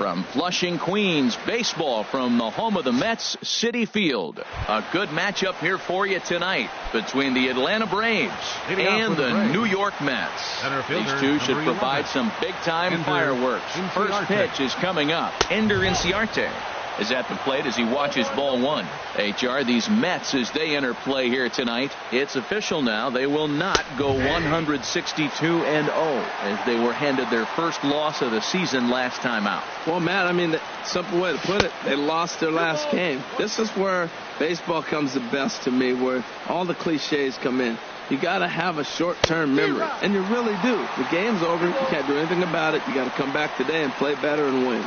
From Flushing, Queens, baseball from the home of the Mets, Citi Field. A good matchup here for you tonight between the Atlanta Braves and the New York Mets. These two should provide some big-time fireworks. First pitch is coming up. Rankinjr is at the plate as he watches ball one. HR, these Mets, as they enter play here tonight, it's official now. They will not go 162-0 as they were handed their first loss of the season last time out. Well, Matt, I mean, the simple way to put it, they lost their last game. This is where baseball comes the best to me, where all the cliches come in. You got to have a short-term memory, and you really do. The game's over. You can't do anything about it. You got to come back today and play better and win.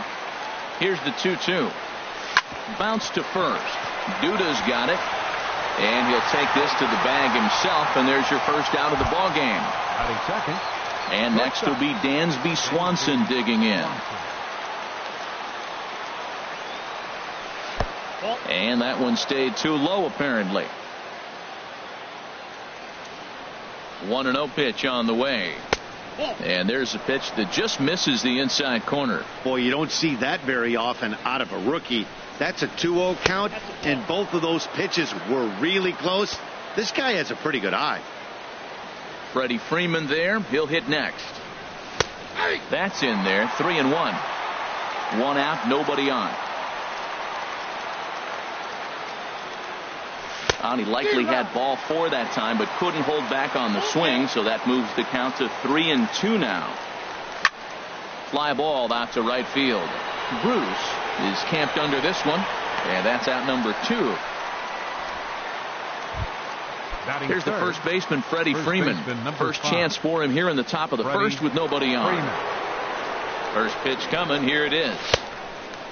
Here's the 2-2. Bounce to first. Duda's got it, and he'll take this to the bag himself, and there's your first out of the ball game. Second. And next will be Dansby Swanson digging in. And that one stayed too low apparently. 1-0 pitch on the way. And there's a pitch that just misses the inside corner. Boy, you don't see that very often out of a rookie. That's a 2-0 count, and both of those pitches were really close. This guy has a pretty good eye. Freddie Freeman there. He'll hit next. That's in there. 3-1. One out, nobody on. He likely had ball 4 that time, but couldn't hold back on the swing, so that moves the count to 3-2 now. Fly ball out to right field. Bruce is camped under this one, and that's out number 2. Here's the first baseman, Freddie Freeman. First chance for him here in the top of the first with nobody on. First pitch coming. Here it is.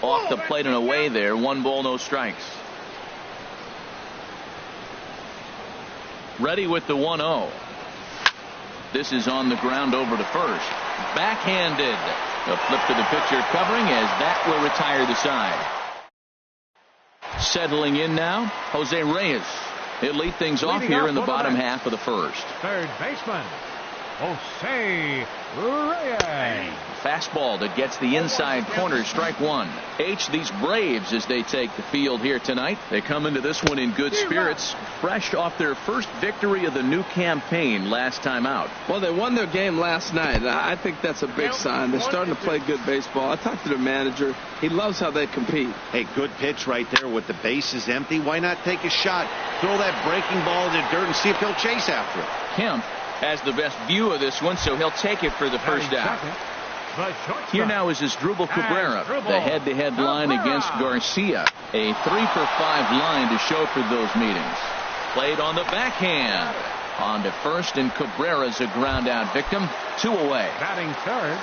Off the plate and away there. 1 ball, no strikes. Ready with the 1-0. This is on the ground over to first. Backhanded. A flip to the pitcher covering as that will retire the side. Settling in now, Jose Reyes. He'll lead things off here in the bottom half of the first. Third baseman, Jose Reyes. Fastball that gets the inside corner, strike 1. These Braves, as they take the field here tonight, they come into this one in good spirits, fresh off their first victory of the new campaign last time out. Well, they won their game last night. I think that's a big sign. They're starting to play good baseball. I talked to their manager. He loves how they compete. Hey, good pitch right there with the bases empty. Why not take a shot? Throw that breaking ball in the dirt and see if he'll chase after it. Kemp has the best view of this one, so he'll take it for the first out. Here now is Asdrubal Cabrera, the head-to-head line against Garcia. A 3-for-5 line to show for those meetings. Played on the backhand. On to first, and Cabrera's a ground-out victim. 2 away. Batting third.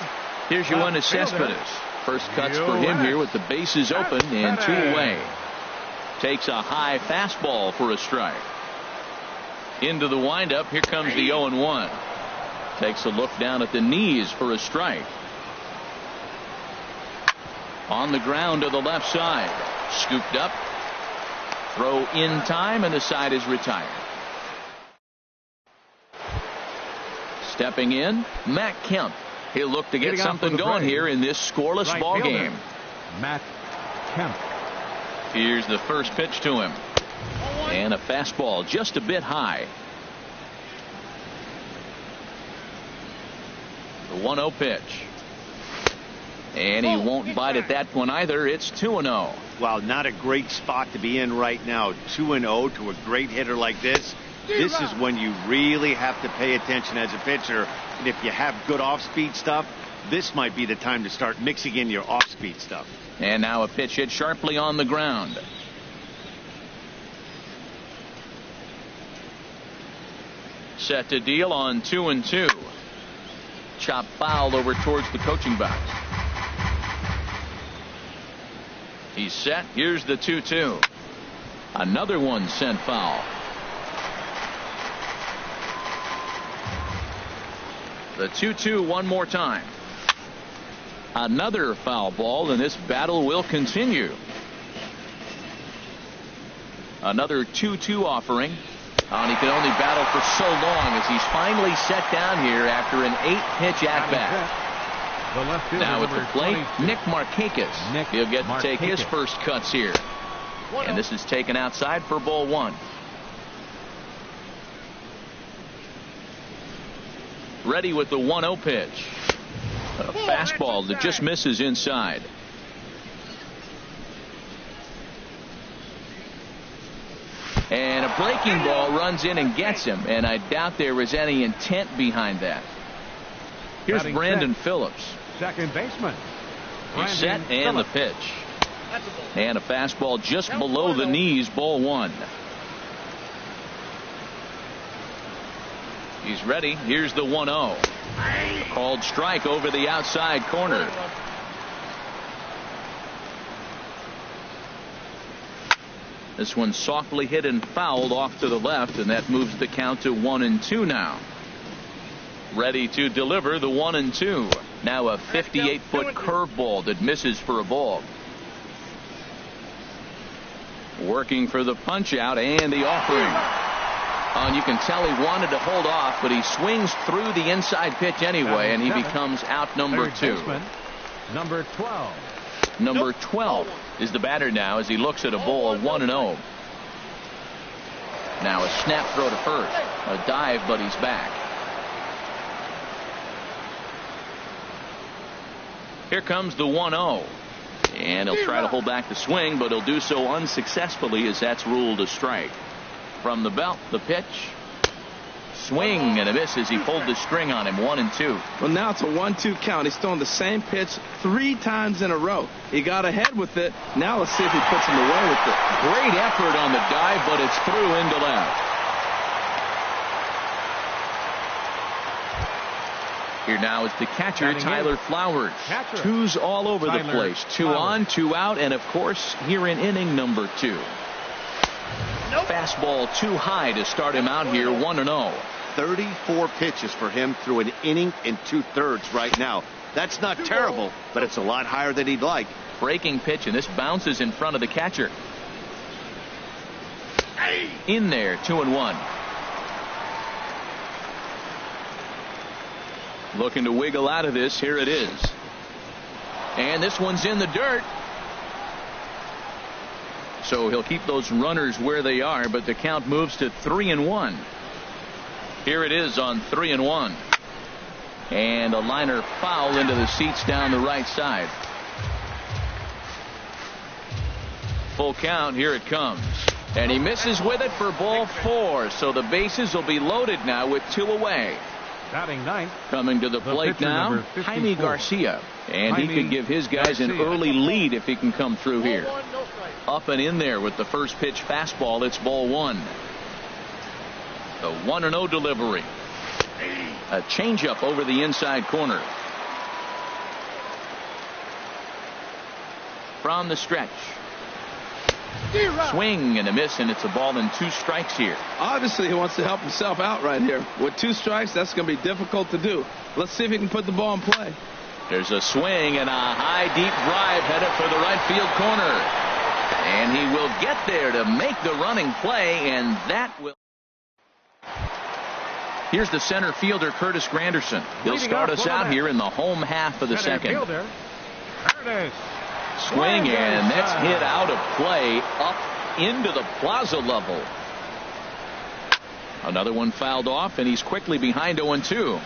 Here's Yoenis Cespedes. First cuts for him here with the bases open and 2 away. Takes a high fastball for a strike. Into the windup. Here comes the 0-1. Takes a look down at the knees for a strike. On the ground to the left side. Scooped up. Throw in time, and the side is retired. Stepping in, Matt Kemp. He'll look to get something going here in this scoreless ball game. Matt Kemp. Here's the first pitch to him. And a fastball just a bit high. The 1-0 pitch. And he won't bite at that one either. It's 2-0. Well, not a great spot to be in right now. 2-0 to a great hitter like this. This is when you really have to pay attention as a pitcher. And if you have good off-speed stuff, this might be the time to start mixing in your off-speed stuff. And now a pitch hit sharply on the ground. Set to deal on 2-2. Chop foul over towards the coaching box. He's set. Here's the 2-2. Another one sent foul. The 2-2 one more time. Another foul ball, and this battle will continue. Another 2-2 offering. And he can only battle for so long as he's finally set down here after an 8-pitch at-bat. The left fielder, Now at the number plate, 22. Nick Markakis. He'll get to take his first cuts here. And this is taken outside for ball one. Ready with the 1-0 pitch. A fastball that just misses inside. And a breaking ball runs in and gets him, and I doubt there was any intent behind that. Here's Brandon Phillips. Second baseman. He's set and the pitch. And a fastball just below the knees, ball one. He's ready. Here's the 1-0. Called strike over the outside corner. This one softly hit and fouled off to the left, and that moves the count to 1-2 now. Ready to deliver the 1-2. Now a 58-foot curveball that misses for a ball. Working for the punch out and the offering. And you can tell he wanted to hold off, but he swings through the inside pitch anyway, and he becomes out number 2. Number 12. Number 12 is the batter now as he looks at a ball 1-0. Now a snap throw to first. A dive, but he's back. Here comes the 1-0. And he'll try to hold back the swing, but he'll do so unsuccessfully as that's ruled a strike. From the belt, the pitch. Swing and a miss as he pulled the string on him. 1-2. Well, now it's a 1-2 count. He's throwing the same pitch 3 times in a row. He got ahead with it. Now let's see if he puts him away with it. Great effort on the dive, but it's through into left. Here now is the catcher, Tyler Flowers. Twos all over the place. 2 on, 2 out, and of course here in inning number 2. Fastball too high to start him out here. 1-0. 34 pitches for him through an inning and 2/3 right now. That's not terrible, but it's a lot higher than he'd like. Breaking pitch, and this bounces in front of the catcher. In there. 2-1. Looking to wiggle out of this. Here it is. And this one's in the dirt. So he'll keep those runners where they are, but the count moves to 3-1. Here it is on 3-1. And a liner foul into the seats down the right side. Full count. Here it comes. And he misses with it for ball 4. So the bases will be loaded now with 2 away. Batting ninth. Coming to the plate now, Jaime Garcia. And he could give his guys an early lead if he can come through here. Up and in there with the first pitch fastball. It's ball 1. The 1-0 delivery. A changeup over the inside corner. From the stretch. Swing and a miss, and it's a ball and 2 strikes here. Obviously he wants to help himself out right here. With 2 strikes, that's going to be difficult to do. Let's see if he can put the ball in play. There's a swing and a high deep drive headed for the right field corner. And he will get there to make the running play, and that will. Here's the center fielder, Curtis Granderson. He'll start us out here in the home half of the second. Swing, and that's hit out of play up into the plaza level. Another one fouled off, and he's quickly behind 0-2.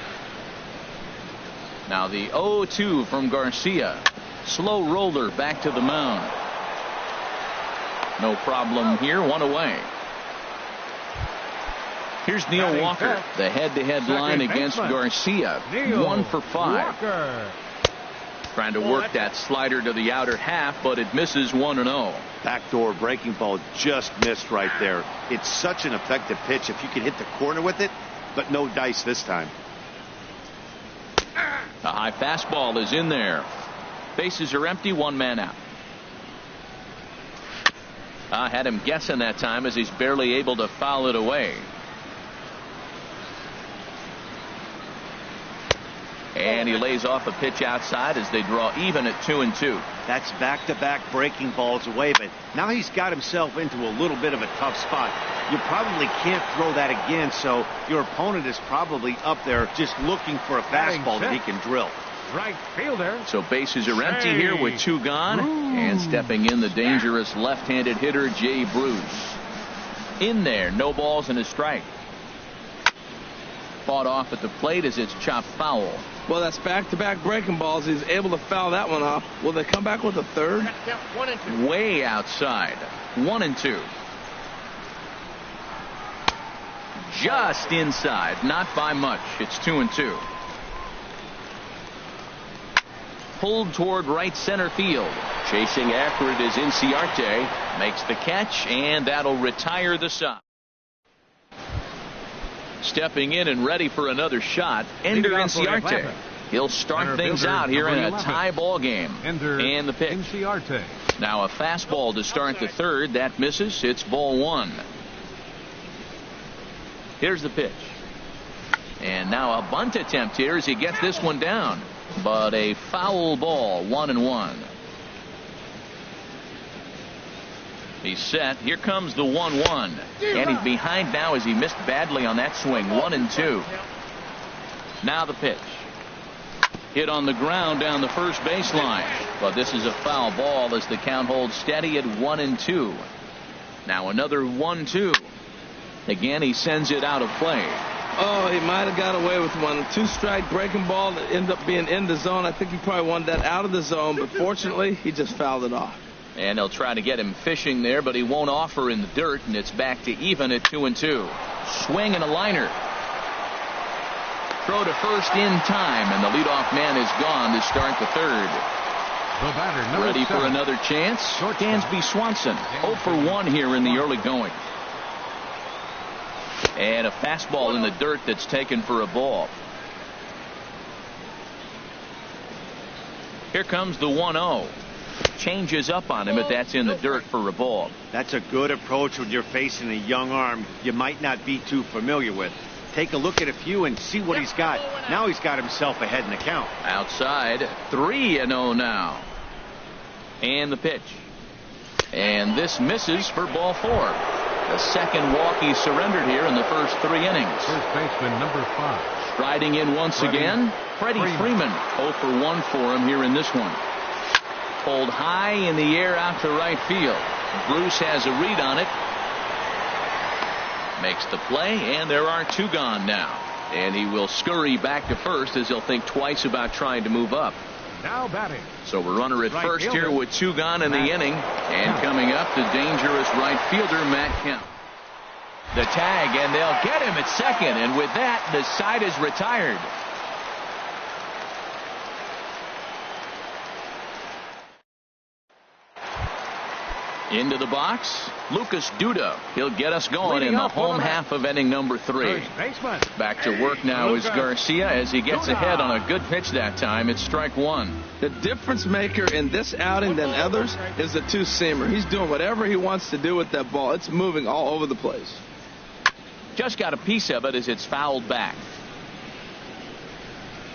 Now the 0-2 from Garcia. Slow roller back to the mound. No problem here. 1 away. Here's Neil Walker. The head-to-head line against Garcia. 1 for 5. Trying to work that slider to the outer half, but it misses. 1-0. Backdoor breaking ball just missed right there. It's such an effective pitch if you can hit the corner with it, but no dice this time. A high fastball is in there. Bases are empty. 1 man out. Had him guessing that time as he's barely able to foul it away. And he lays off a pitch outside as they draw even at 2-2. That's back-to-back breaking balls away, but now he's got himself into a little bit of a tough spot. You probably can't throw that again, so your opponent is probably up there just looking for a fastball that he can drill. Right fielder. So bases are empty here with 2 gone. And stepping in, the dangerous left-handed hitter, Jay Bruce. In there, no balls and a strike. Fought off at the plate as it's chopped foul. Well, that's back-to-back breaking balls. He's able to foul that one off. Will they come back with a third? Way outside. 1-2. Just inside. Not by much. It's 2-2. Pulled toward right center field. Chasing after it is Inciarte. Makes the catch, and that'll retire the side. Stepping in and ready for another shot, Ender Inciarte. He'll start things out here in a tie ball game. And the pitch. Inciarte. Now a fastball to start the third. That misses. It's ball 1. Here's the pitch. And now a bunt attempt here as he gets this one down. But a foul ball, 1-1. He's set. Here comes the 1-1. And he's behind now as he missed badly on that swing. 1-2. Now the pitch. Hit on the ground down the first baseline. But this is a foul ball as the count holds steady at 1-2. Now another 1-2. Again, he sends it out of play. Oh, he might have got away with one. 2-strike breaking ball that ended up being in the zone. I think he probably wanted that out of the zone, but fortunately, he just fouled it off. And they'll try to get him fishing there, but he won't offer in the dirt, and it's back to even at 2-2. Swing and a liner. Throw to first in time, and the leadoff man is gone to start the third. The batter, ready for another chance. Dansby Swanson, 0 for 1 here in the early going. And a fastball in the dirt that's taken for a ball. Here comes the 1-0. Changes up on him, but that's in the dirt for a ball. That's a good approach when you're facing a young arm you might not be too familiar with. Take a look at a few and see what he's got. Now he's got himself ahead in the count. Outside, 3-0 now. And the pitch. And this misses for ball 4. The second walk he surrendered here in the first 3 innings. First baseman number 5. Striding in once again, Freddie Freeman. 0 for 1 for him here in this one. Pulled high in the air out to right field. Bruce has a read on it. Makes the play, and there are 2 gone now. And he will scurry back to first as he'll think twice about trying to move up. Now batting. So we're runner at right first fielder. Here with 2 gone in the inning. And coming up, the dangerous right fielder, Matt Kemp. The tag, and they'll get him at second. And with that, the side is retired. Into the box, Lucas Duda. He'll get us going in the home half of inning number 3. Back to work now is Garcia as he gets ahead on a good pitch that time. It's strike 1. The difference maker in this outing than others is the 2-seamer. He's doing whatever he wants to do with that ball. It's moving all over the place. Just got a piece of it as it's fouled back.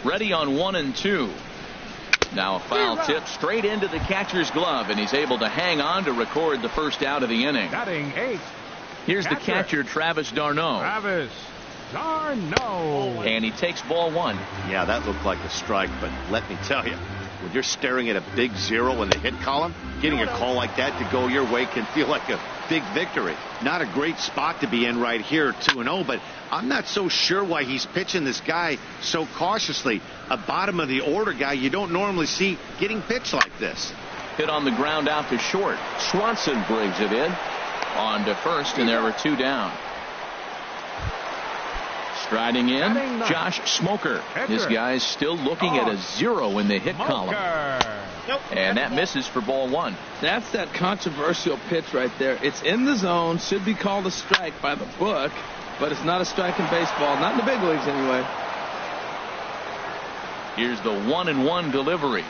Ready on 1-2. Now a foul tip straight into the catcher's glove, and he's able to hang on to record the first out of the inning. Batting 8. Here's the catcher, Travis d'Arnaud. And he takes ball 1. Yeah, that looked like a strike, but let me tell you, when you're staring at a big 0 in the hit column, getting a call like that to go your way can feel like a big victory. Not a great spot to be in right here, 2-0, but I'm not so sure why he's pitching this guy so cautiously. A bottom of the order guy you don't normally see getting pitched like this. Hit on the ground out to short. Swanson brings it in. On to first, and there were 2 down. Striding in, Josh Smoker. This guy's still looking at a 0 in the hit column. And that misses for ball 1. That's that controversial pitch right there. It's in the zone, should be called a strike by the book, but it's not a strike in baseball, not in the big leagues anyway. Here's the 1-1 delivery.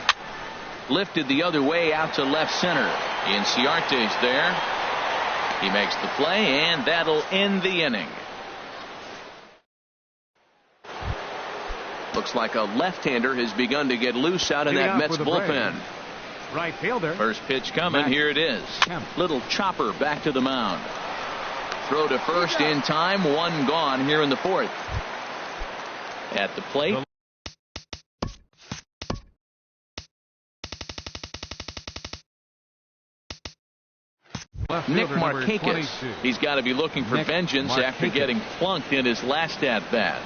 Lifted the other way out to left center. Inciarte's there. He makes the play, and that'll end the inning. Looks like a left-hander has begun to get loose out in that Mets bullpen. Right fielder. First pitch coming. Here it is. Little chopper back to the mound. Throw to first in time. 1 gone here in the 4th. At the plate, Left Nick fielder, number Markakis. 22. He's got to be looking for Nick vengeance after Markakis. getting plunked in his last at-bat.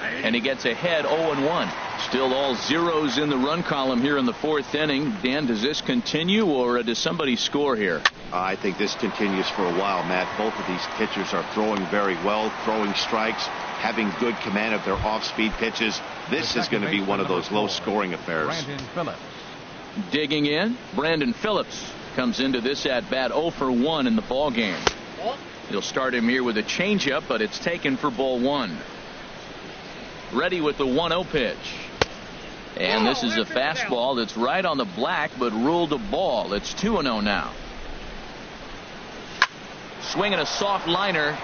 And he gets ahead 0-1. Still all zeros in the run column here in the fourth inning. Dan, does this continue, or does somebody score here? I think this continues for a while, Matt. Both of these pitchers are throwing very well, throwing strikes, having good command of their off-speed pitches. This is going to be one of those low-scoring affairs. Brandon Phillips. Digging in, Brandon Phillips comes into this at-bat 0 for 1 in the ball game. He'll start him here with a changeup, but it's taken for ball 1. Ready with the 1-0 pitch. And this is a fastball that's right on the black, but ruled a ball. It's 2-0 now. Swinging a soft liner,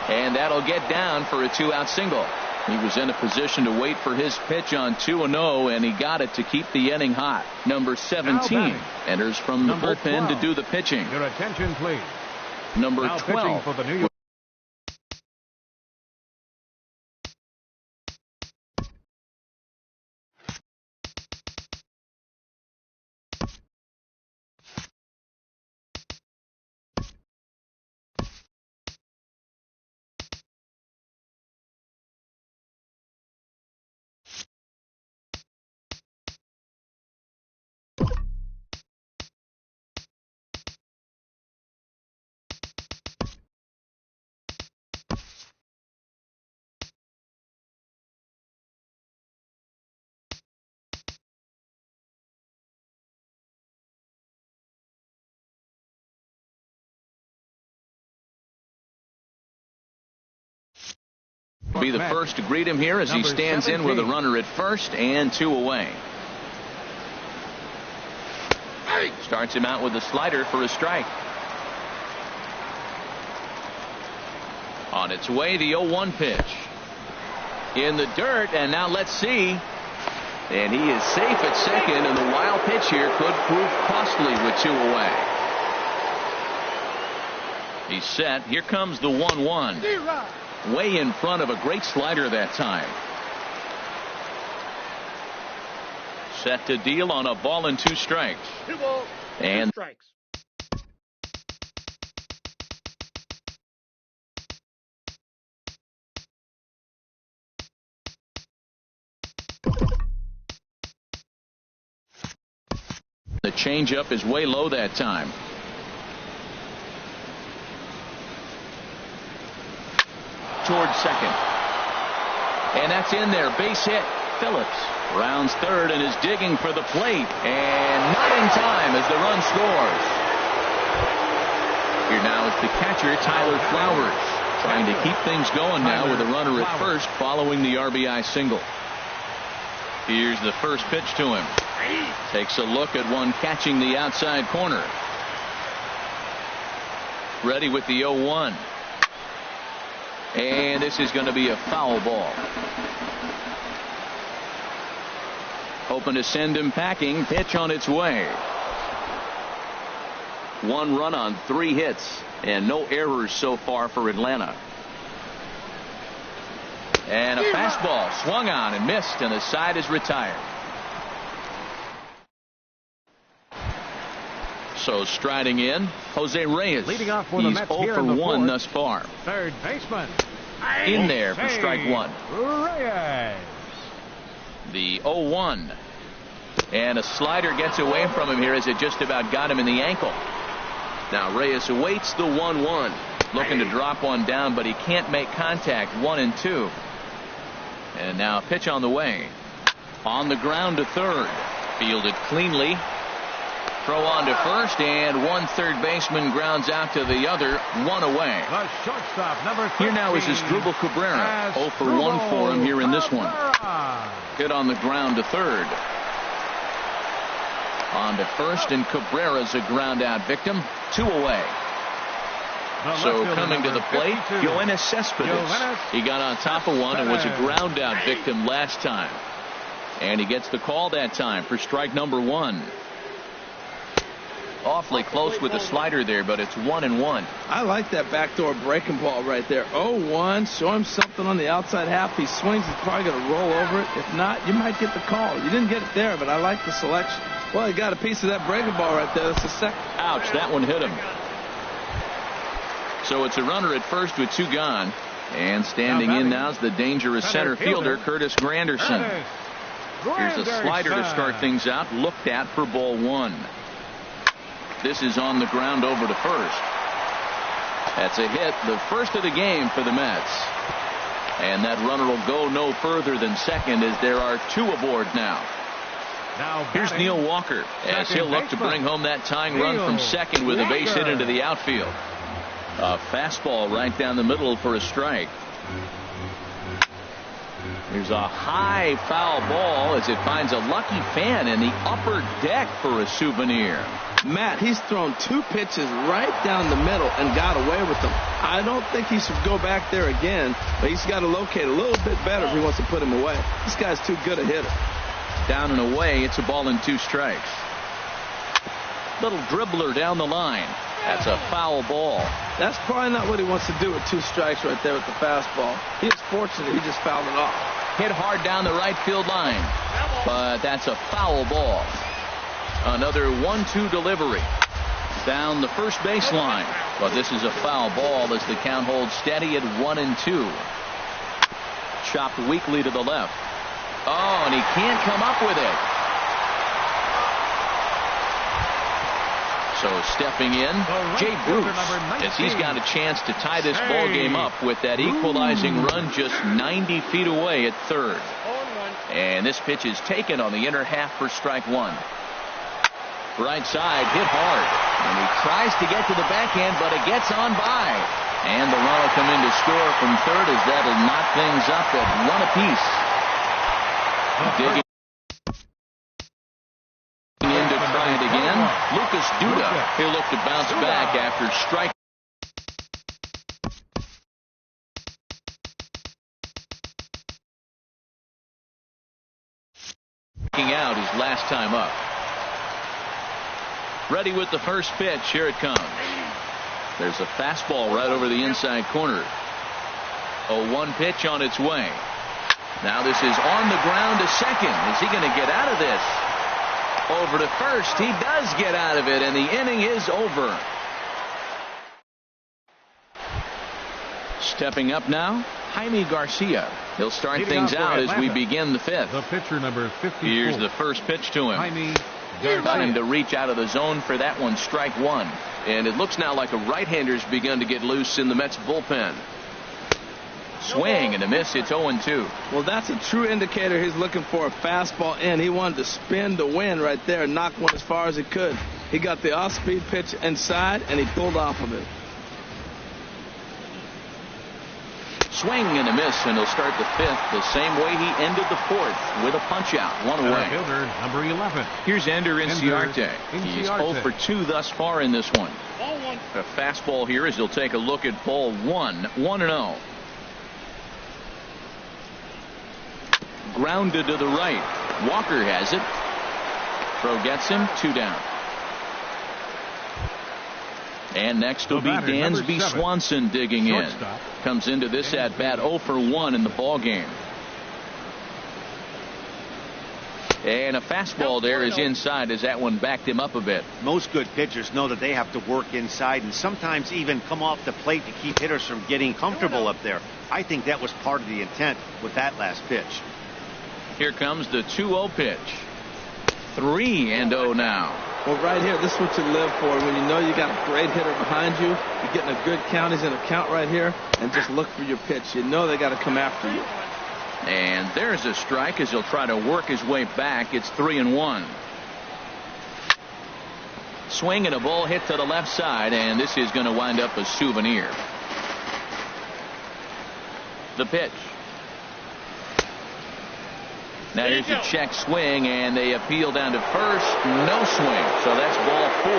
and that'll get down for a 2-out single. He was in a position to wait for his pitch on 2-0, and he got it to keep the inning hot. Number 17 enters from the bullpen 12. to do the pitching. Your attention, please. Number Now 12 pitching for the New York. be the first to greet him here as he stands in with a runner at first and 2 away. Starts him out with a slider for a strike. On its way, the 0-1 pitch. In the dirt, and now let's see. And he is safe at second, and the wild pitch here could prove costly with 2 away. He's set. Here comes the 1-1. Way in front of a great slider that time. Set to deal on a ball and 2 strikes. 2 balls, 2 and strikes. the changeup is way low that time. Towards second. And that's in there. Base hit. Phillips rounds third and is digging for the plate. And not in time as the run scores. Here now is the catcher, Tyler Flowers, trying to keep things going now with a runner at first following the RBI single. Here's the first pitch to him. Takes a look at one catching the outside corner. Ready with the 0-1. And this is going to be a foul ball. Hoping to send him packing. Pitch on its way. 1 run on 3 hits and no errors so far for Atlanta. And a fastball swung on and missed, and the side is retired. So striding in, Jose Reyes. Leading off for the He's Mets 0 here for in the 1 fourth. thus far. Third baseman. In there for strike 1. Reyes. The 0-1. And a slider gets away from him here as it just about got him in the ankle. Now Reyes awaits the 1-1. Looking to drop one down, but he can't make contact. 1-2. And now a pitch on the way. On the ground to third. Fielded cleanly. Throw on to first, and one third baseman grounds out to the other. 1 away. The shortstop, number 13. Here now is Asdrubal Cabrera. 0 for 1 for him here in this one. Hit on the ground to third. On to first, and Cabrera's a ground out victim. 2 away. So coming to the plate, Yoenis Cespedes. He got on top of one and was a ground out victim last time. And he gets the call that time for strike number 1. Awfully close with the slider there, but it's 1-1. I like that backdoor breaking ball right there. 0-1. Show him something on the outside half. He swings, he's probably going to roll over it. If not, you might get the call. You didn't get it there, but I like the selection. Well, he got a piece of that breaking ball right there. That's the second. Ouch, that one hit him. So it's a runner at first with 2 gone. And standing in now is the dangerous center fielder, Curtis Granderson. Here's a slider to start things out, looked at for ball 1. This is on the ground over to first. That's a hit, the first of the game for the Mets. And that runner will go no further than second as there are 2 aboard now. Here's Neil Walker as he'll look to bring home that tying run from second with a base hit into the outfield. A fastball right down the middle for a strike. Here's a high foul ball as it finds a lucky fan in the upper deck for a souvenir. Matt, he's thrown 2 pitches right down the middle and got away with them. I don't think he should go back there again, but he's got to locate a little bit better if he wants to put him away. This guy's too good a hitter. Down and away, it's a ball and 2 strikes. Little dribbler down the line. That's a foul ball. That's probably not what he wants to do with 2 strikes right there with the fastball. He is fortunate he just fouled it off. Hit hard down the right field line, but that's a foul ball. Another 1-2 delivery down the first baseline, but this is a foul ball as the count holds steady at 1-2. Chopped weakly to the left. Oh, and he can't come up with it. So stepping in, Jay Bruce, as he's got a chance to tie this ball game up with that equalizing run just 90 feet away at third. And this pitch is taken on the inner half for strike 1. Right side, hit hard. And he tries to get to the backhand, but it gets on by. And the run will come in to score from third as that'll knock things up at 1 apiece. Digging in to try it again. Lucas Duda. He'll look to bounce back after striking out his last time up. Ready with the first pitch. Here it comes. There's a fastball right over the inside corner. A 1 pitch on its way. Now this is on the ground to second. Is he going to get out of this? Over to first. He does get out of it, and the inning is over. Stepping up now, Jaime Garcia. He'll start things out as we begin the 5th. The pitcher number 54. Here's the first pitch to him. Jaime Got him Garcia. to reach out of the zone for that one, strike 1. And it looks now like a right-hander's begun to get loose in the Mets bullpen. Swing and a miss. It's 0-2. Well, that's a true indicator he's looking for a fastball in. He wanted to spin the wind right there and knock one as far as he could. He got the off-speed pitch inside, and he pulled off of it. Swing and a miss, and he'll start the 5th the same way he ended the 4th with a punch-out. 1 Center away. fielder number 11. Here's Ender Inciarte. He's 0 Inciarte. for 2 thus far in this one. A fastball here as he'll take a look at ball 1. 1-0. Grounded to the right. Walker has it. Throw gets him. 2 down. And next will be The batter, number Dansby 7. Swanson digging in. Shortstop. Comes into this at bat 0 for 1 in the ball game. And a fastball there is inside as that one backed him up a bit. Most good pitchers know that they have to work inside and sometimes even come off the plate to keep hitters from getting comfortable up there. I think that was part of the intent with that last pitch. Here comes the 2-0 pitch. 3-0 now. Well, right here, this is what you live for. When you know you got a great hitter behind you, you're getting a good count. He's in a count right here, and just look for your pitch. You know they got to come after you. And there's a strike as he'll try to work his way back. It's 3-1. Swing and a ball hit to the left side, and this is going to wind up a souvenir. The pitch. Now here's a check swing, and they appeal down to first. No swing, so that's ball 4.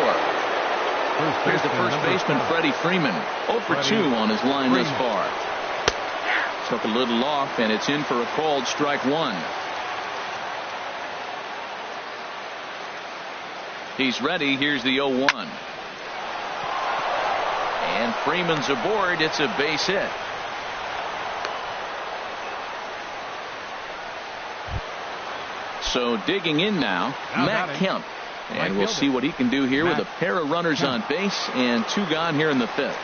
Here's the first baseman, Freddie Freeman. 0 for 2 on his line thus far. Took a little off, and it's in for a called strike 1. He's ready. Here's the 0-1. And Freeman's aboard. It's a base hit. So digging in now, Matt Kemp. And we'll see what he can do here with a pair of runners on base and 2 gone here in the 5th.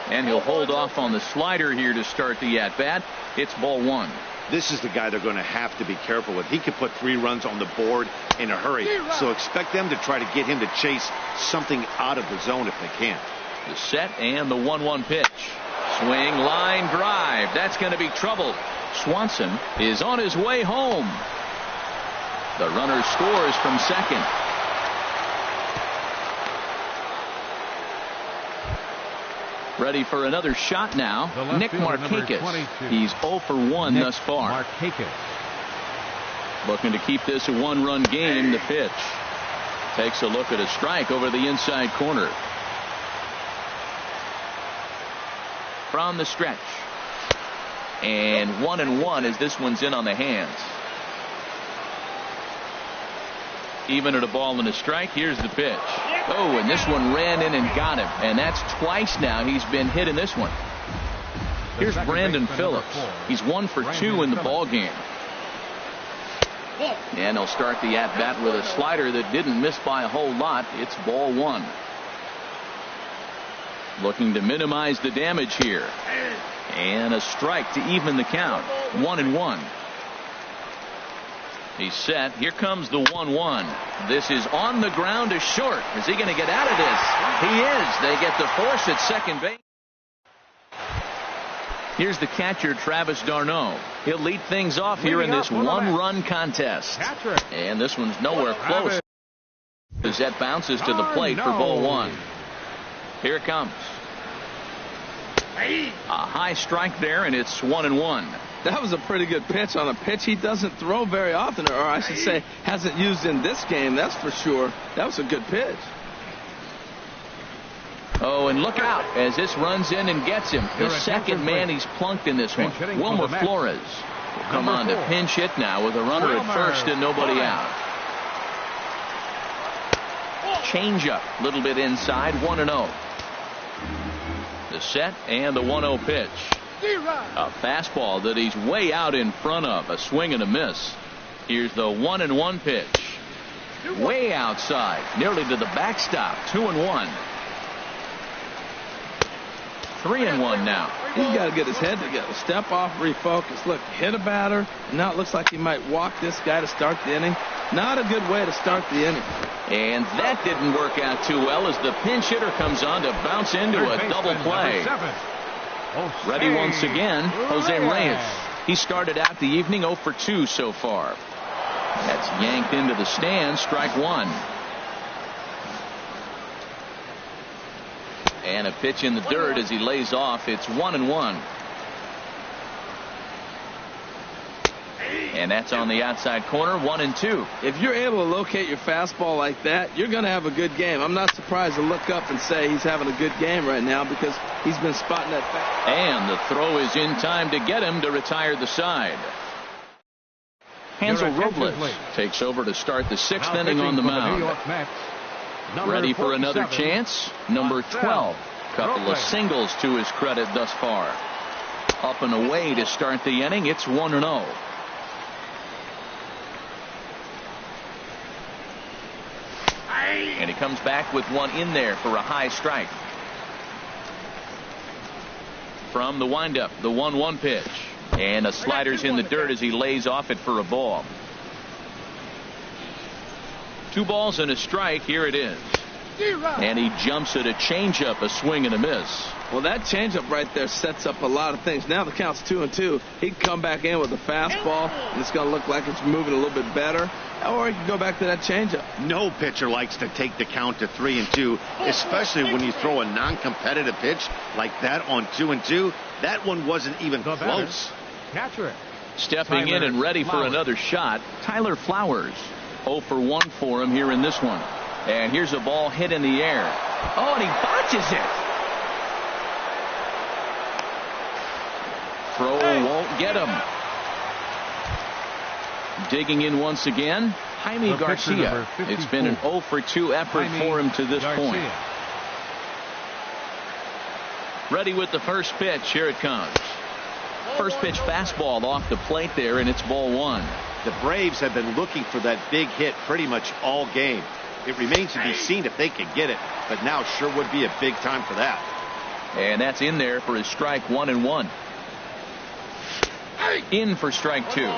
And he'll hold off on the slider here to start the at-bat. It's ball 1. This is the guy they're going to have to be careful with. He could put 3 runs on the board in a hurry. So expect them to try to get him to chase something out of the zone if they can. The set and the 1-1 pitch. Swing, line, drive. That's going to be trouble. Swanson is on his way home. The runner scores from second. Ready for another shot now. Nick Markakis. He's 0 for 1 thus far. Looking to keep this a 1-run game. The pitch. Takes a look at a strike over the inside corner. From the stretch. And 1-1 as this one's in on the hands. Even at a ball and a strike. Here's the pitch. Oh, and this one ran in and got him. And that's twice now he's been hit in this one. Here's Brandon Phillips. He's 1 for 2 in the ball game. And he'll start the at-bat with a slider that didn't miss by a whole lot. It's ball 1. Looking to minimize the damage here. And a strike to even the count. 1-1. He's set. Here comes the 1-1. This is on the ground to short. Is he going to get out of this? He is. They get the force at second base. Here's the catcher, Travis d'Arnaud. He'll lead things off here in this 1-run contest. And this one's nowhere close as that bounces to the plate for ball 1. Here it comes. A high strike there, and it's 1-1. That was a pretty good pitch on a pitch he doesn't throw very often, or I should say hasn't used in this game, that's for sure. That was a good pitch. Oh, and look out as this runs in and gets him. The second man he's plunked in this one. Wilmer Flores will come on to pinch hit now with a runner at first and nobody out. Change up a little bit inside. 1-0. The set and the 1-0 pitch. A fastball that he's way out in front of. A swing and a miss. Here's the 1-1 pitch. Way outside. Nearly to the backstop. 2-1. 3-1 now. He's got to get his head together. Step off, refocus. Look, hit a batter. Now it looks like he might walk this guy to start the inning. Not a good way to start the inning. And that didn't work out too well as the pinch hitter comes on to bounce into a double play. Ready once again, Jose Reyes. He started out the evening 0 for 2 so far. That's yanked into the stand. Strike 1. And a pitch in the dirt as he lays off. It's 1-1. And that's on the outside corner. 1-2. If you're able to locate your fastball like that, you're going to have a good game. I'm not surprised to look up and say he's having a good game right now because he's been spotting that fastball. And the throw is in time to get him to retire the side. Hansel Robles takes over to start the 6th inning on the mound. Ready for another chance. Number 12. Couple of singles to his credit thus far. Up and away to start the inning. It's 1-0. And he comes back with one in there for a high strike. From the windup, the 1-1 pitch. And a slider's in the dirt as he lays off it for a ball. 2 balls and a strike. Here it is. And he jumps at a changeup, a swing and a miss. Well, that changeup right there sets up a lot of things. Now the count's 2-2. He can come back in with a fastball, and it's going to look like it's moving a little bit better. Or he can go back to that changeup. No pitcher likes to take the count to 3-2, especially when you throw a non-competitive pitch like that on 2-2. That one wasn't even close. Catcher. Stepping in and ready for another shot, Tyler Flowers. 0 for 1 for him here in this one. And here's a ball hit in the air. Oh, and he botches it. Throw won't get him. Digging in once again, Jaime Garcia. It's been an 0 for 2 effort for him to this point. Ready with the first pitch. Here it comes. First pitch fastball off the plate there, and it's ball 1. The Braves have been looking for that big hit pretty much all game. It remains to be seen if they can get it, but now sure would be a big time for that. And that's in there for his strike 1-1. In for strike 2.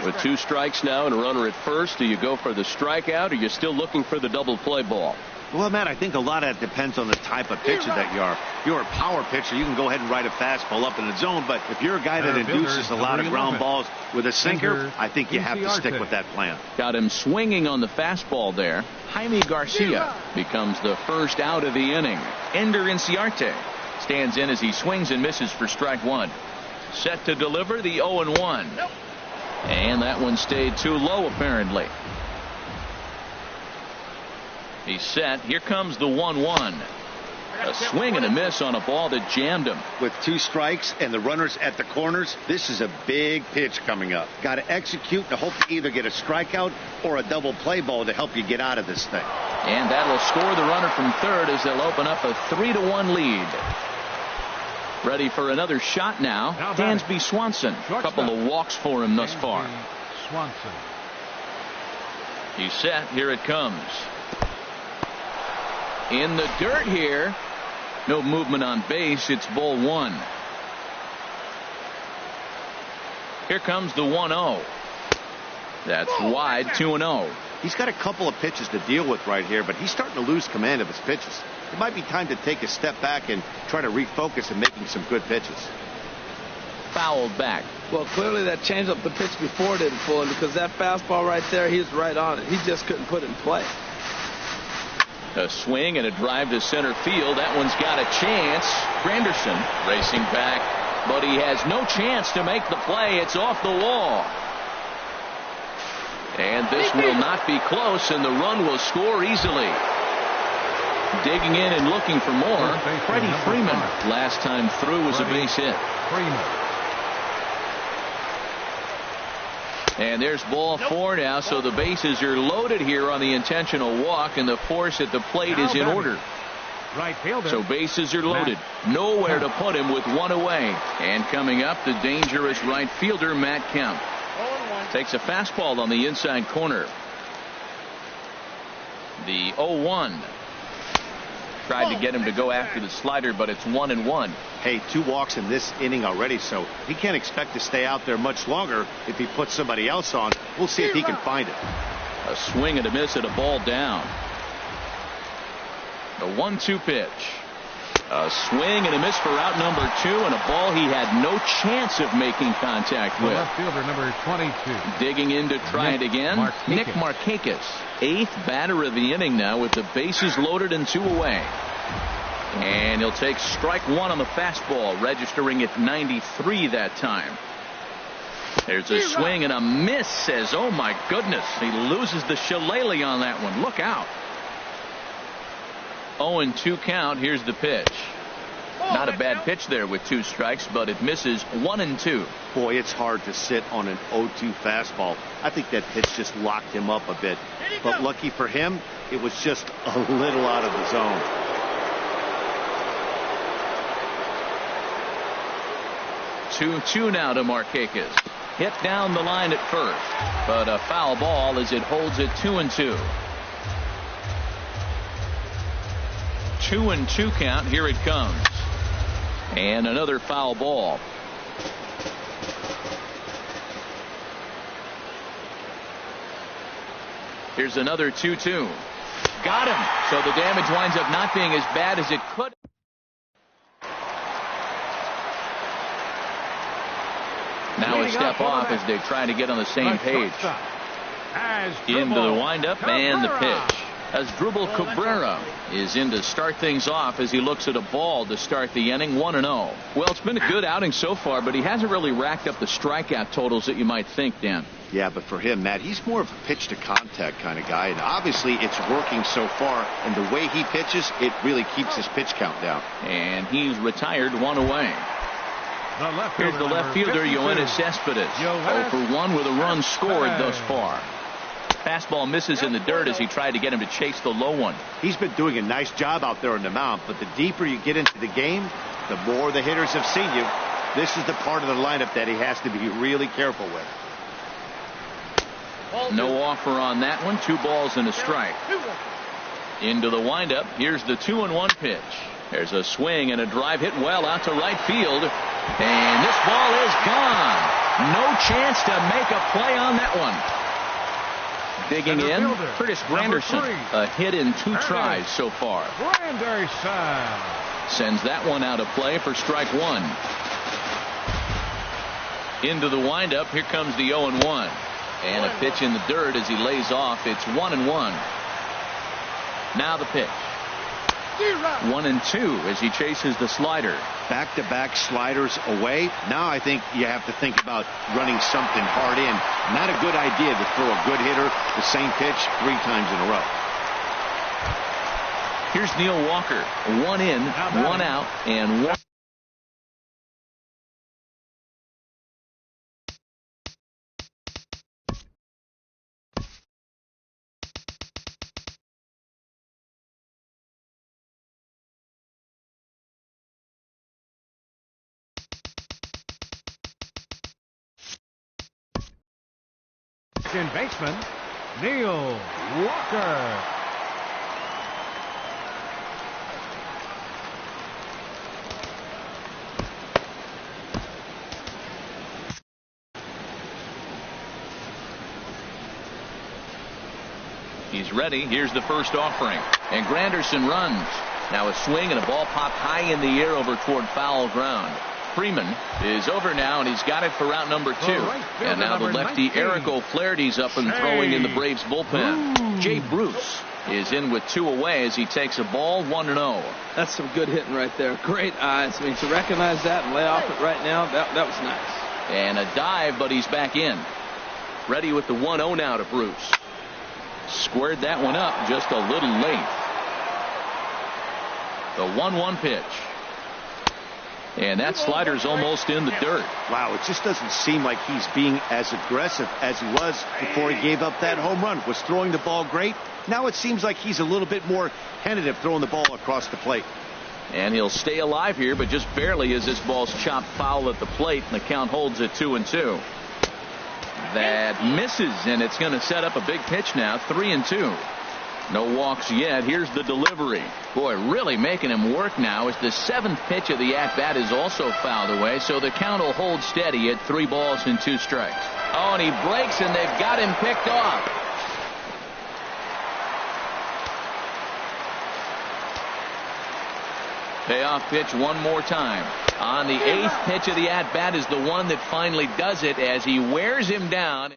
With 2 strikes now and a runner at first, do you go for the strikeout or are you still looking for the double play ball? Well, Matt, I think a lot of that depends on the type of pitcher that you are. If you're a power pitcher, you can go ahead and ride a fastball up in the zone. But if you're a guy that induces a lot of ground balls with a sinker, I think you have to stick with that plan. Got him swinging on the fastball there. Jaime Garcia becomes the first out of the inning. Ender Inciarte stands in as he swings and misses for strike 1. Set to deliver the 0-1. And that one stayed too low apparently. He's set. Here comes the 1-1. A swing and a miss on a ball that jammed him. With 2 strikes and the runners at the corners, this is a big pitch coming up. Got to execute to hope to either get a strikeout or a double play ball to help you get out of this thing. And that'll score the runner from third as they'll open up a 3-1 lead. Ready for another shot now. Dansby Swanson. A couple of walks for him thus far. Swanson. He's set. Here it comes. In the dirt here. No movement on base. It's ball 1. Here comes the 1-0. That's wide. 2-0. He's got a couple of pitches to deal with right here, but he's starting to lose command of his pitches. It might be time to take a step back and try to refocus and making some good pitches. Fouled back. Well, clearly that changeup the pitch before didn't fool him because that fastball right there, he was right on it. He just couldn't put it in play. A swing and a drive to center field. That one's got a chance. Granderson racing back, but he has no chance to make the play. It's off the wall. And this will not be close, and the run will score easily. Digging in and looking for more. Freddie Freeman last time through was a base hit. And there's ball 4 now, so the bases are loaded here on the intentional walk, and the force at the plate is in order. Right fielder. So bases are loaded. Nowhere to put him with 1 away. And coming up, the dangerous right fielder, Matt Kemp. Takes a fastball on the inside corner. The 0-1. Tried to get him to go after the slider, but it's 1-1. Hey, 2 walks in this inning already, so he can't expect to stay out there much longer if he puts somebody else on. We'll see if he can find it. A swing and a miss at a ball down. The 1-2 pitch. A swing and a miss for out number 2, and a ball he had no chance of making contact with. Left fielder number 22. Digging in to try it again. Nick Markakis, 8th batter of the inning now with the bases loaded and 2 away. And he'll take strike 1 on the fastball, registering at 93 that time. There's a swing and a miss. Says, oh my goodness, he loses the shillelagh on that one. Look out. 0-2 count. Here's the pitch. Not a bad pitch there with 2 strikes, but it misses 1-2. Boy, it's hard to sit on an 0-2 fastball. I think that pitch just locked him up a bit. But lucky for him, it was just a little out of the zone. Two now to Markakis. Hit down the line at first, but a foul ball as it holds it 2-2. 2-2 count. Here it comes. And another foul ball. Here's another 2-2. Got him. So the damage winds up not being as bad as it could. Now a step off as they try to get on the same page. Into the windup and the pitch. Asdrubal Cabrera is in to start things off as he looks at a ball to start the inning. 1-0. Well, it's been a good outing so far, but he hasn't really racked up the strikeout totals that you might think, Dan. Yeah, but for him, Matt, he's more of a pitch to contact kind of guy, and obviously it's working so far, and the way he pitches, it really keeps his pitch count down. And he's retired 1 away. Here's the left fielder, Yoenis Cespedes. 0 for 1 with a run scored thus far. Fastball misses in the dirt as he tried to get him to chase the low one. He's been doing a nice job out there on the mound, but the deeper you get into the game, the more the hitters have seen you. This is the part of the lineup that he has to be really careful with. No offer on that one. 2 balls and a strike. Into the windup. Here's the 2-1 pitch. There's a swing and a drive hit well out to right field. And this ball is gone. No chance to make a play on that one. Digging in, Curtis Granderson. A hit in 2 tries so far. Granderson sends that one out of play for strike 1. Into the windup. Here comes the 0-1. And a pitch in the dirt as he lays off. It's 1-1. Now the pitch. 1-2 as he chases the slider. Back-to-back sliders away. Now I think you have to think about running something hard in. Not a good idea to throw a good hitter the same pitch 3 times in a row. Here's Neil Walker. 1 in, 1 out, and 1. second baseman Neil Walker. He's ready. Here's the first offering. And Granderson runs. Now a swing and a ball popped high in the air over toward foul ground. Freeman is over now, and he's got it for out number 2. And now the lefty Eric O'Flaherty's up and throwing in the Braves bullpen. Jay Bruce is in with 2 away as he takes a ball 1-0. That's some good hitting right there. Great eyes. I mean, to recognize that and lay off it right now, that was nice. And a dive, but he's back in. Ready with the 1-0 now to Bruce. Squared that one up just a little late. The 1-1 pitch. And that slider's almost in the dirt. Wow, it just doesn't seem like he's being as aggressive as he was before he gave up that home run. Was throwing the ball great. Now it seems like he's a little bit more tentative throwing the ball across the plate. And he'll stay alive here, but just barely as this ball's chopped foul at the plate, and the count holds at 2-2. That misses, and it's going to set up a big pitch now. 3-2. No walks yet. Here's the delivery. Boy, really making him work now as the 7th pitch of the at-bat is also fouled away, so the count will hold steady at 3 balls and 2 strikes. Oh, and he breaks, and they've got him picked off. Payoff pitch one more time. On the 8th pitch of the at-bat is the one that finally does it as he wears him down.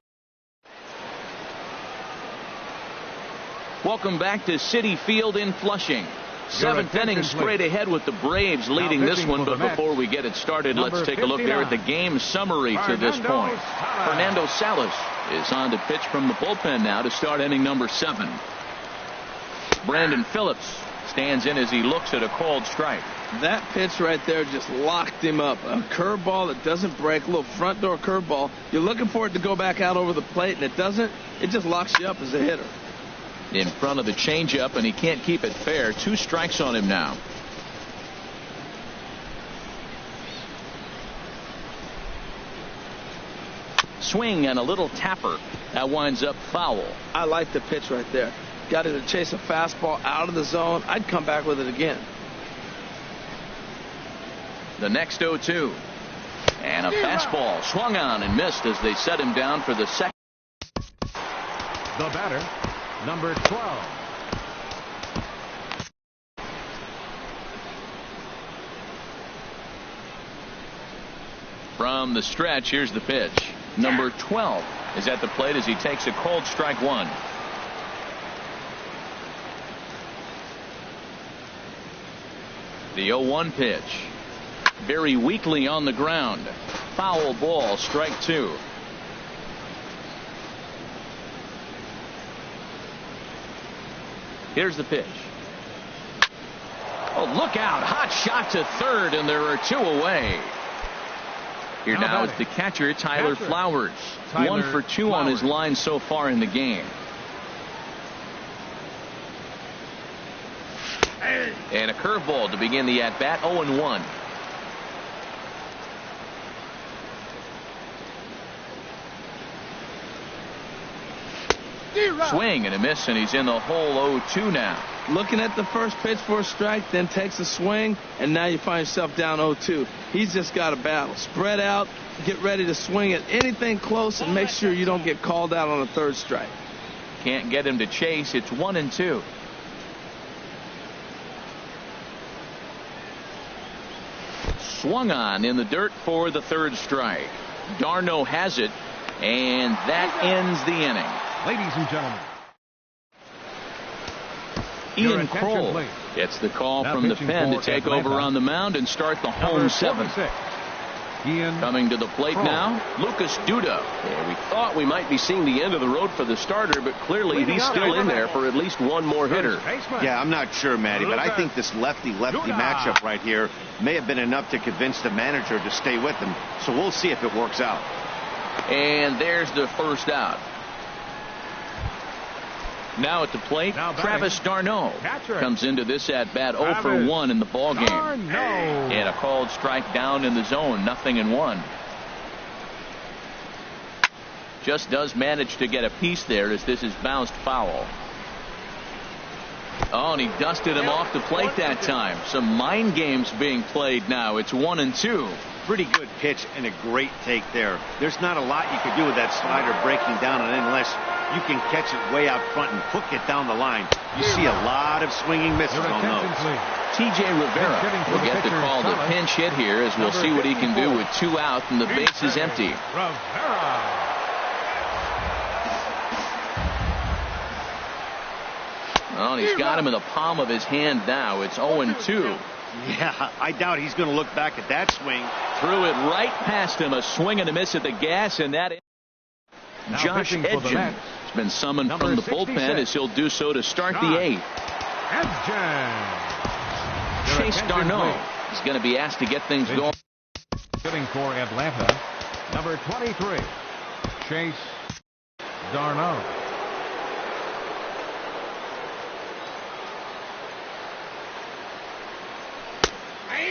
Welcome back to Citi Field in Flushing. 7th inning straight ahead with the Braves leading this one. But before we get it started, let's take a look there at the game summary to this point. Fernando Salas is on to pitch from the bullpen now to start inning number 7. Brandon Phillips stands in as he looks at a called strike. That pitch right there just locked him up. A curveball that doesn't break, a little front door curveball. You're looking for it to go back out over the plate, and it doesn't. It just locks you up as a hitter. In front of the changeup, and he can't keep it fair. 2 strikes on him now. Swing and a little tapper. That winds up foul. I like the pitch right there. Got to chase a fastball out of the zone. I'd come back with it again. The next 0-2. And a fastball swung on and missed as they set him down for the second. The batter, number 12. From the stretch, here's the pitch. Number 12 is at the plate as he takes a called strike 1. The 0-1 pitch. Very weakly on the ground. Foul ball, strike 2. Here's the pitch. Oh, look out. Hot shot to third, and there are 2 away. Here now is the catcher, Tyler Flowers. 1 for 2 on his line so far in the game. And a curveball to begin the at-bat. 0-1. Swing and a miss, and he's in the hole 0-2 now. Looking at the first pitch for a strike, then takes a swing, and now you find yourself down 0-2. He's just got a battle. Spread out, get ready to swing at anything close, and make sure you don't get called out on a third strike. Can't get him to chase. It's 1-2. Swung on in the dirt for the third strike. Darno has it, and that ends the inning. Ladies and gentlemen, Ian Kroll gets the call from the pen to take over on the mound and start the home seventh. Coming to the plate now, Lucas Duda. Yeah, we thought we might be seeing the end of the road for the starter, but clearly he's still in there for at least one more hitter. Yeah, I'm not sure, Matty, but I think this lefty-lefty matchup right here may have been enough to convince the manager to stay with him. So we'll see if it works out. And there's the first out. Now at the plate, Travis d'Arnaud comes into this at bat 0 for 1 in the ball game. And a called strike down in the zone, 0-1. Just does manage to get a piece there as this is bounced foul. Oh, and he dusted him off the plate that time. Some mind games being played now. It's 1-2. Pretty good pitch and a great take there. There's not a lot you could do with that slider breaking down, and unless you can catch it way out front and hook it down the line, you see a lot of swinging misses on those. T.J. Rivera will get the call to pinch hit here, as we'll see what he can do with 2 out and the base is empty. Oh, and he's got him in the palm of his hand now. It's 0-2. Yeah, I doubt he's going to look back at that swing. Threw it right past him. A swing and a miss at the gas, and that Josh Edgen has been summoned from the bullpen as he'll do so to start the 8th. Chase d'Arnaud is going to be asked to get things going. Sitting for Atlanta, number 23, Chase d'Arnaud.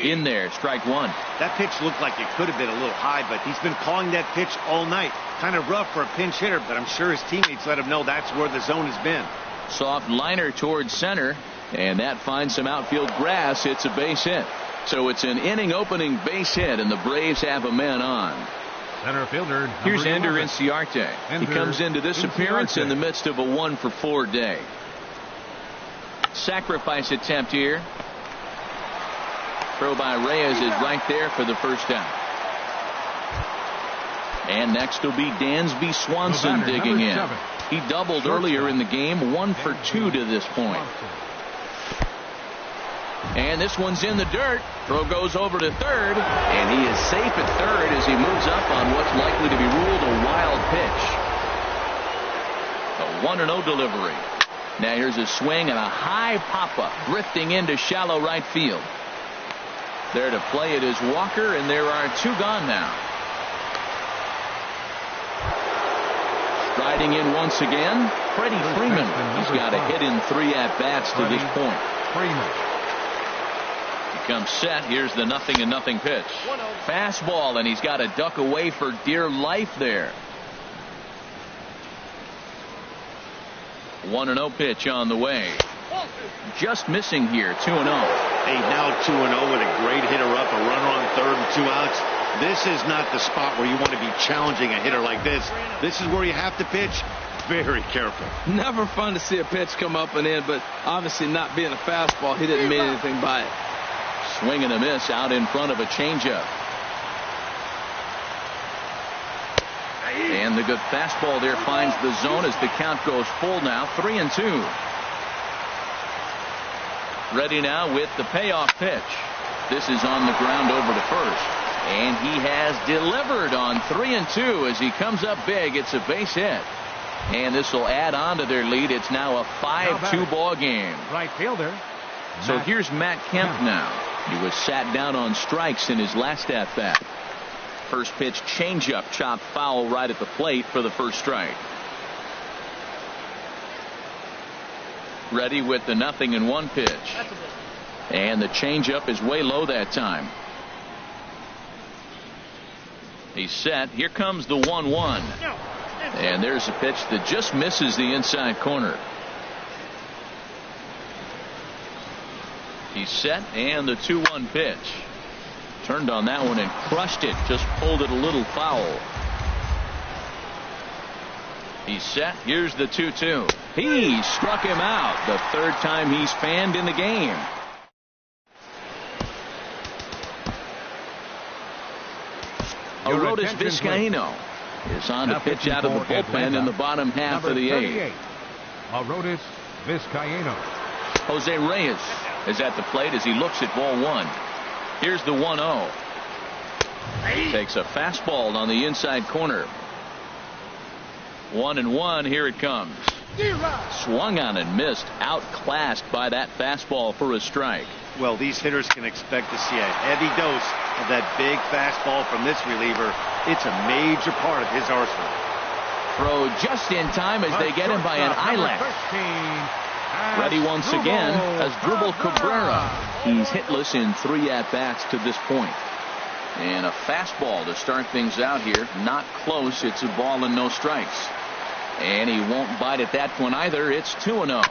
In there, strike 1. That pitch looked like it could have been a little high, but he's been calling that pitch all night. Kind of rough for a pinch hitter, but I'm sure his teammates let him know that's where the zone has been. Soft liner towards center, and that finds some outfield grass. It's a base hit. So it's an inning opening base hit, and the Braves have a man on. Center fielder. Here's Ender Inciarte. He comes into this appearance in the midst of a 1 for 4 day. Sacrifice attempt here. Throw by Reyes is right there for the first out. And next will be Dansby Swanson digging in. He doubled earlier in the game, 1 for 2 to this point. And this one's in the dirt. Throw goes over to third, and he is safe at third as he moves up on what's likely to be ruled a wild pitch. A 1-0 delivery. Now here's a swing and a high pop-up drifting into shallow right field. There to play it is Walker, and there are 2 gone now. Striding in once again, Freddie Freeman. He's got a hit in 3 at-bats to this point. He comes set. Here's the 0-0 pitch. Fastball, and he's got to duck away for dear life there. 1-0 pitch on the way. Just missing here, 2-0. Hey, now 2-0 with a great hitter up, a runner on third and 2 outs. This is not the spot where you want to be challenging a hitter like this. This is where you have to pitch very careful. Never fun to see a pitch come up and in, but obviously not being a fastball, he didn't mean anything by it. Swing and a miss out in front of a changeup. And the good fastball there finds the zone as the count goes full now, 3-2. Ready now with the payoff pitch. This is on the ground over to first. And he has delivered on 3-2 as he comes up big. It's a base hit. And this will add on to their lead. It's now a 5-2 ball game. Right fielder. So here's Matt Kemp now. He was sat down on strikes in his last at bat. First pitch changeup chopped foul right at the plate for the first strike. Ready with the 0-1 pitch. And the changeup is way low that time. He's set. Here comes the 1-1. And there's a pitch that just misses the inside corner. He's set, and the 2-1 pitch. Turned on that one and crushed it. Just pulled it a little foul. He's set. Here's the 2-2. He struck him out. The third time he's fanned in the game. Aroldis Vizcaino is on to pitch out of the bullpen in the bottom half of the eighth. Aroldis Vizcaino. Jose Reyes is at the plate as he looks at ball one. Here's the 1-0. Takes a fastball on the inside corner. 1-1. Here it comes. Swung on and missed. Outclassed by that fastball for a strike. Well, these hitters can expect to see a heavy dose of that big fastball from this reliever. It's a major part of his arsenal. Throw just in time as they get him by an eyelash. Ready once again as Dribble Cabrera. He's hitless in 3 at-bats to this point. And a fastball to start things out here. Not close. It's a ball and no strikes. And he won't bite at that one either. It's 2-0.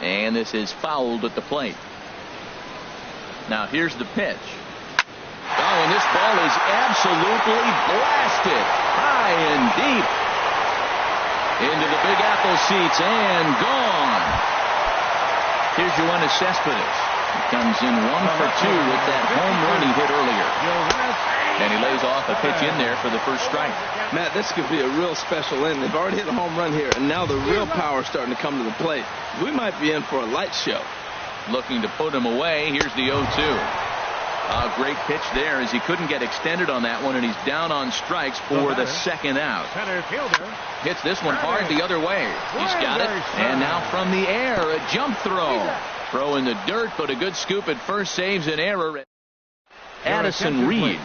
And this is fouled at the plate. Now here's the pitch. Oh, and this ball is absolutely blasted high and deep into the Big Apple seats and gone. Here's Yoenis Cespedes. He comes in 1 for 2 with that home run he hit earlier. And he lays off a pitch in there for the first strike. Matt, this could be a real special inning. They've already hit a home run here, and now the real power is starting to come to the plate. We might be in for a light show. Looking to put him away. Here's the 0-2. A great pitch there as he couldn't get extended on that one, and he's down on strikes for the second out. Center fielder. Hits this one hard the other way. He's got it. And now from the air, a jump throw. Throw in the dirt, but a good scoop at first, saves an error. Addison Reed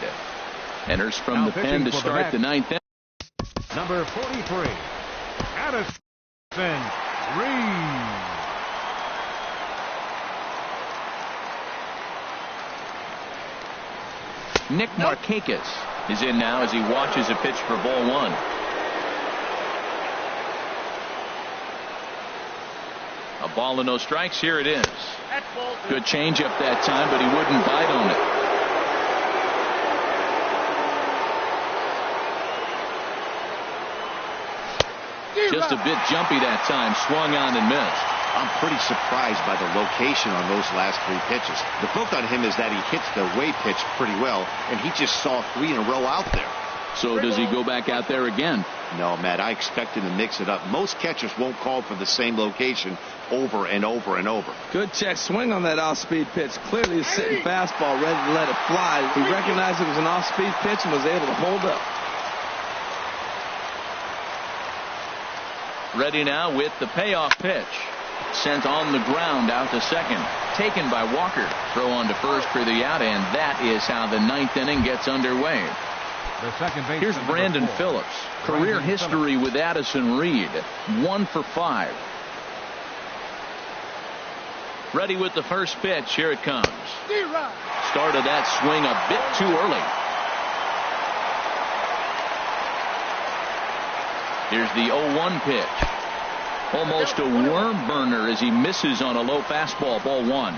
enters from the pen to start the ninth inning. Number 43, Addison Reed. Nick Markakis is in now as he watches a pitch for ball one. A ball and no strikes. Here it is. Good changeup that time, but he wouldn't bite on it. Just a bit jumpy that time. Swung on and missed. I'm pretty surprised by the location on those last 3 pitches. The book on him is that he hits the way pitch pretty well, and he just saw 3 in a row out there. So does he go back out there again? No, Matt, I expect him to mix it up. Most catchers won't call for the same location over and over and over. Good check swing on that off-speed pitch. Clearly a sitting fastball ready to let it fly. He recognized it was an off-speed pitch and was able to hold up. Ready now with the payoff pitch. Sent on the ground out to second. Taken by Walker. Throw on to first for the out, and that is how the ninth inning gets underway. The second baseman, here's Brandon Phillips. Career history with Addison Reed. 1 for 5. Ready with the first pitch. Here it comes. Started that swing a bit too early. Here's the 0-1 pitch. Almost a worm burner as he misses on a low fastball. Ball one.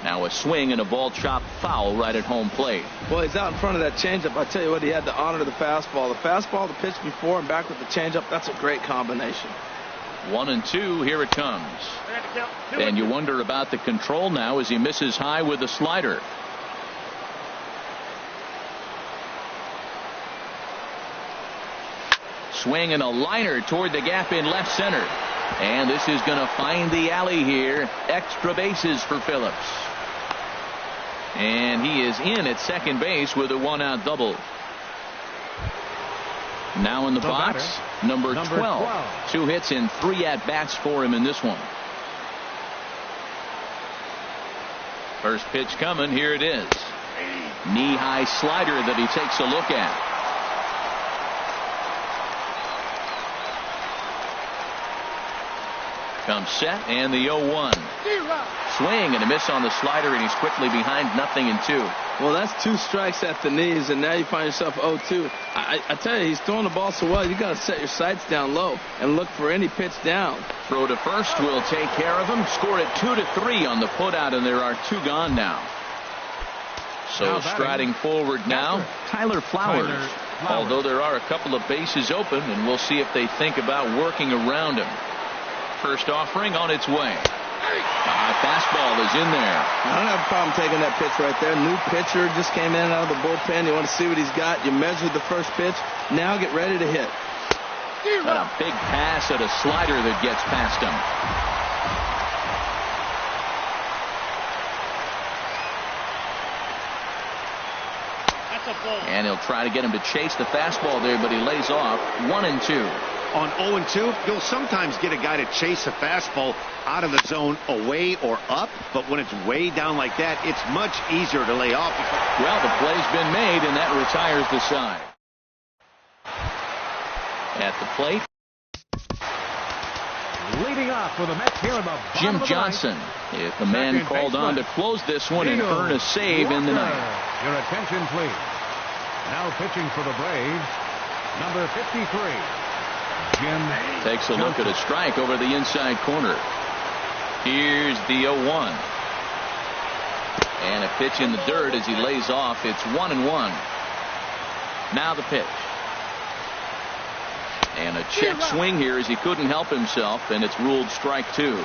Now a swing and a ball chopped foul right at home plate. Well, he's out in front of that changeup. I tell you what, he had to honor the fastball. The fastball, the pitch before, and back with the changeup. That's a great combination. 1-2. Here it comes. And you wonder about the control now as he misses high with the slider. Swing and a liner toward the gap in left center. And this is going to find the alley here. Extra bases for Phillips. And he is in at second base with a 1-out double. Now in the box, number 12. 2 hits and 3 at-bats for him in this one. First pitch coming. Here it is. Knee-high slider that he takes a look at. Comes set, and the 0-1. Swing and a miss on the slider, and he's quickly behind 0-2. Well, that's 2 strikes at the knees, and now you find yourself 0-2. I tell you, he's throwing the ball so well, you got to set your sights down low and look for any pitch down. Throw to first will take care of him. Score it 2-3 on the putout, and there are 2 gone now. So striding forward now, Tyler Flowers. Although there are a couple of bases open, and we'll see if they think about working around him. First offering on its way. Fastball is in there. I don't have a problem taking that pitch right there. New pitcher just came in out of the bullpen. You want to see what he's got. You measured the first pitch. Now get ready to hit. And a big pass at a slider that gets past him. And he'll try to get him to chase the fastball there, but he lays off. 1-2. On 0-2, you'll sometimes get a guy to chase a fastball out of the zone away or up, but when it's way down like that, it's much easier to lay off. Well, the play's been made, and that retires the side. At the plate, Leading off for the Mets here in the Jim Johnson. If the man called on to close this one and earn a save in the ninth. Your attention, please. Now pitching for the Braves, number 53. Jim takes a look at a strike over the inside corner. Here's the 0-1. And a pitch in the dirt as he lays off. It's 1-1. Now the pitch. And a check swing here as he couldn't help himself, and it's ruled strike 2.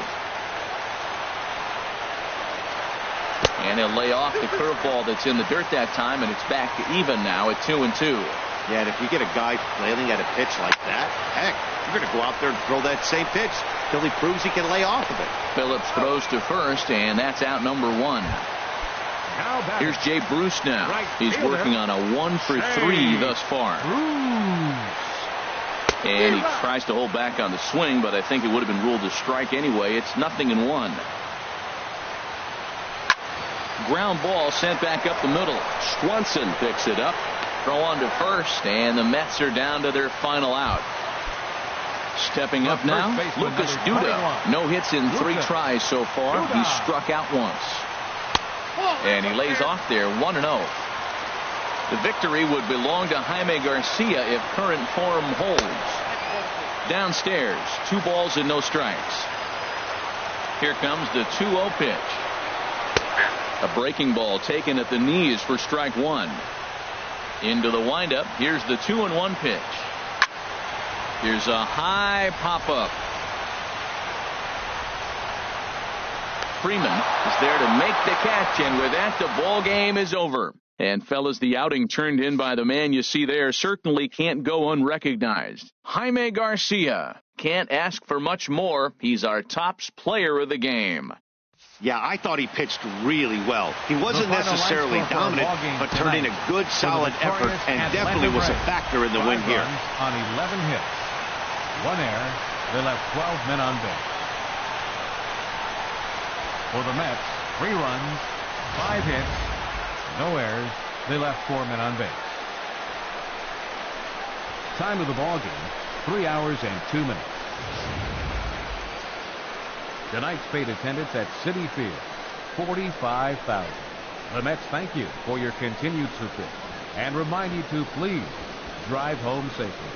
And he'll lay off the curveball that's in the dirt that time, and it's back even now at 2-2. Yeah, and if you get a guy flailing at a pitch like that, heck, you're going to go out there and throw that same pitch till he proves he can lay off of it. Phillips throws to first, and that's out number 1. Here's Jay Bruce now. He's working on a 1-for-3 thus far. And he tries to hold back on the swing, but I think it would have been ruled a strike anyway. It's 0-1. Ground ball sent back up the middle. Swanson picks it up. Throw on to first, and the Mets are down to their final out. Stepping up now, Lucas Duda. No hits in 3 tries so far. He's struck out once. And he lays off there, 1-0. The victory would belong to Jaime Garcia if current form holds. Downstairs, 2 balls and no strikes. Here comes the 2-0 pitch. A breaking ball taken at the knees for strike 1. Into the windup. Here's the 2-1 pitch. Here's a high pop-up. Freeman is there to make the catch, and with that, the ball game is over. And fellas, the outing turned in by the man you see there certainly can't go unrecognized. Jaime Garcia. Can't ask for much more. He's our tops player of the game. Yeah, I thought he pitched really well. He wasn't necessarily dominant, but turned in a good, solid effort and definitely was a factor in the win here. On 11 hits, 1 error, they left 12 men on base. For the Mets, 3 runs, 5 hits, no errors, they left 4 men on base. Time of the ball game, 3 hours and 2 minutes. Tonight's paid attendance at Citi Field, 45,000. The Mets thank you for your continued support and remind you to please drive home safely.